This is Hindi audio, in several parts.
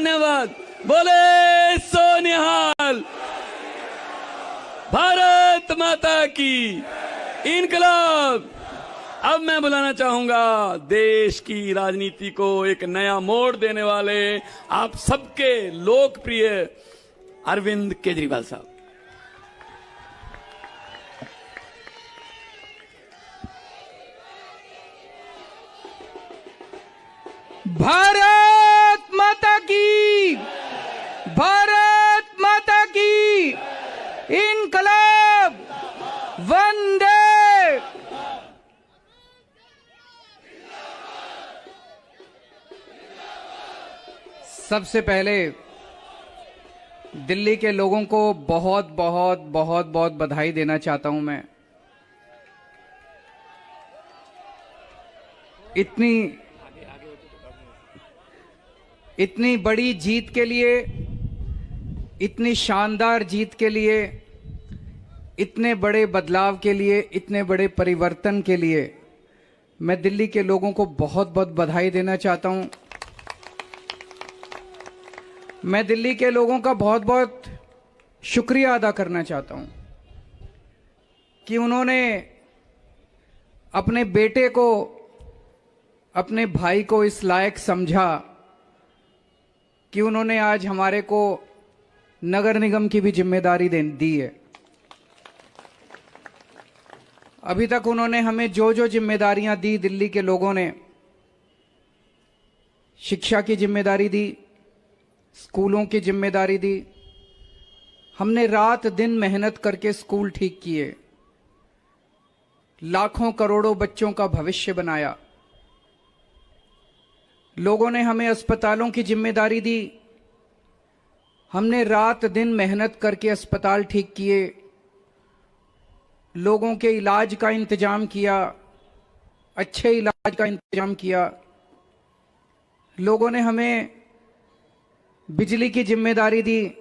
धन्यवाद। बोले सोनिहाल। भारत माता की इनकलाब। अब मैं बुलाना चाहूंगा देश की राजनीति को एक नया मोड़ देने वाले आप सबके लोकप्रिय अरविंद केजरीवाल साहब। भारत माता की, भारत माता की इनकलाब। वंदे। सबसे पहले दिल्ली के लोगों को बहुत बहुत बहुत बहुत बधाई देना चाहता हूं मैं। इतनी बड़ी जीत के लिए, इतनी शानदार जीत के लिए, इतने बड़े बदलाव के लिए, इतने बड़े परिवर्तन के लिए मैं दिल्ली के लोगों को बहुत बहुत बधाई देना चाहता हूं। मैं दिल्ली के लोगों का बहुत बहुत शुक्रिया अदा करना चाहता हूं कि उन्होंने अपने बेटे को, अपने भाई को इस लायक समझा कि उन्होंने आज हमारे को नगर निगम की भी जिम्मेदारी दी है। अभी तक उन्होंने हमें जो जो जिम्मेदारियां दी, दिल्ली के लोगों ने शिक्षा की जिम्मेदारी दी, स्कूलों की जिम्मेदारी दी। हमने रात दिन मेहनत करके स्कूल ठीक किए, लाखों करोड़ों बच्चों का भविष्य बनाया। लोगों ने हमें अस्पतालों की जिम्मेदारी दी, हमने रात दिन मेहनत करके अस्पताल ठीक किए, लोगों के इलाज का इंतजाम किया, अच्छे इलाज का इंतजाम किया। लोगों ने हमें बिजली की जिम्मेदारी दी,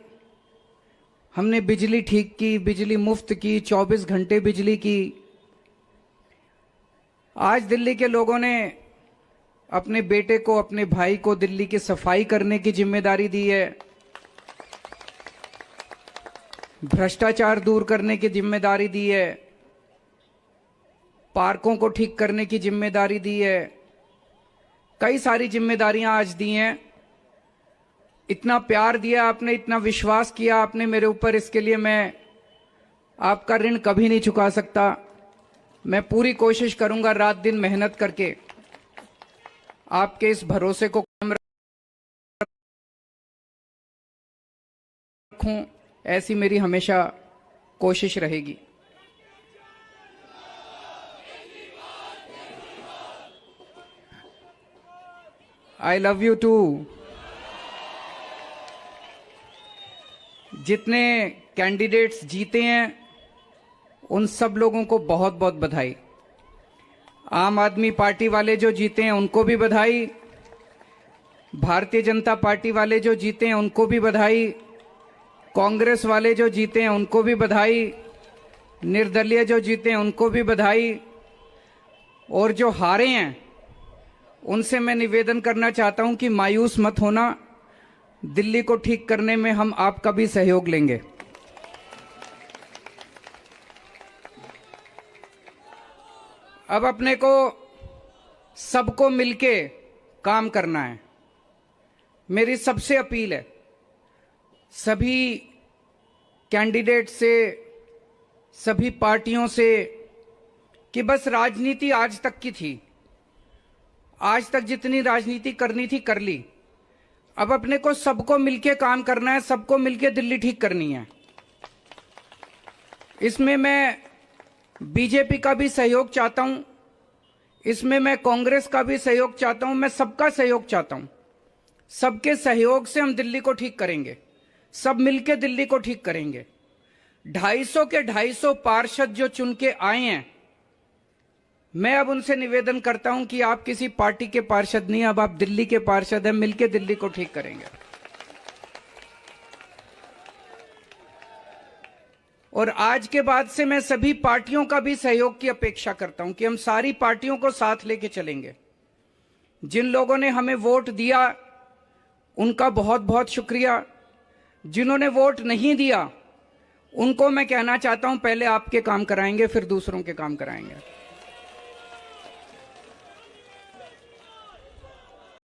हमने बिजली ठीक की, बिजली मुफ्त की, 24 घंटे बिजली की। आज दिल्ली के लोगों ने अपने बेटे को, अपने भाई को दिल्ली की सफाई करने की जिम्मेदारी दी है, भ्रष्टाचार दूर करने की जिम्मेदारी दी है, पार्कों को ठीक करने की जिम्मेदारी दी है। कई सारी जिम्मेदारियां आज दी हैं। इतना प्यार दिया आपने, इतना विश्वास किया आपने मेरे ऊपर, इसके लिए मैं आपका ऋण कभी नहीं चुका सकता। मैं पूरी कोशिश करूंगा रात दिन मेहनत करके आपके इस भरोसे को कायम रखूं, ऐसी मेरी हमेशा कोशिश रहेगी। I love you too. जितने कैंडिडेट्स जीते हैं उन सब लोगों को बहुत बहुत बधाई। आम आदमी पार्टी वाले जो जीते हैं उनको भी बधाई, भारतीय जनता पार्टी वाले जो जीते हैं उनको भी बधाई, कांग्रेस वाले जो जीते हैं उनको भी बधाई, निर्दलीय जो जीते हैं उनको भी बधाई, और जो हारे हैं उनसे मैं निवेदन करना चाहता हूं कि मायूस मत होना, दिल्ली को ठीक करने में हम आपका भी सहयोग लेंगे। अब अपने को सबको मिलके काम करना है। मेरी सबसे अपील है सभी कैंडिडेट से, सभी पार्टियों से, कि बस राजनीति आज तक की थी, आज तक जितनी राजनीति करनी थी कर ली। अब अपने को सबको मिलके काम करना है, सबको मिलके दिल्ली ठीक करनी है। इसमें मैं बीजेपी का भी सहयोग चाहता हूं, इसमें मैं कांग्रेस का भी सहयोग चाहता हूं, मैं सबका सहयोग चाहता हूं। सबके सहयोग से हम दिल्ली को ठीक करेंगे, सब मिलके दिल्ली को ठीक करेंगे। 250 के 250 पार्षद जो चुन के आए हैं, मैं अब उनसे निवेदन करता हूं कि आप किसी पार्टी के पार्षद नहीं, अब आप दिल्ली के पार्षद हैं, मिलके दिल्ली को ठीक करेंगे। और आज के बाद से मैं सभी पार्टियों का भी सहयोग की अपेक्षा करता हूं कि हम सारी पार्टियों को साथ लेके चलेंगे। जिन लोगों ने हमें वोट दिया उनका बहुत बहुत शुक्रिया। जिन्होंने वोट नहीं दिया उनको मैं कहना चाहता हूं, पहले आपके काम कराएंगे फिर दूसरों के काम कराएंगे।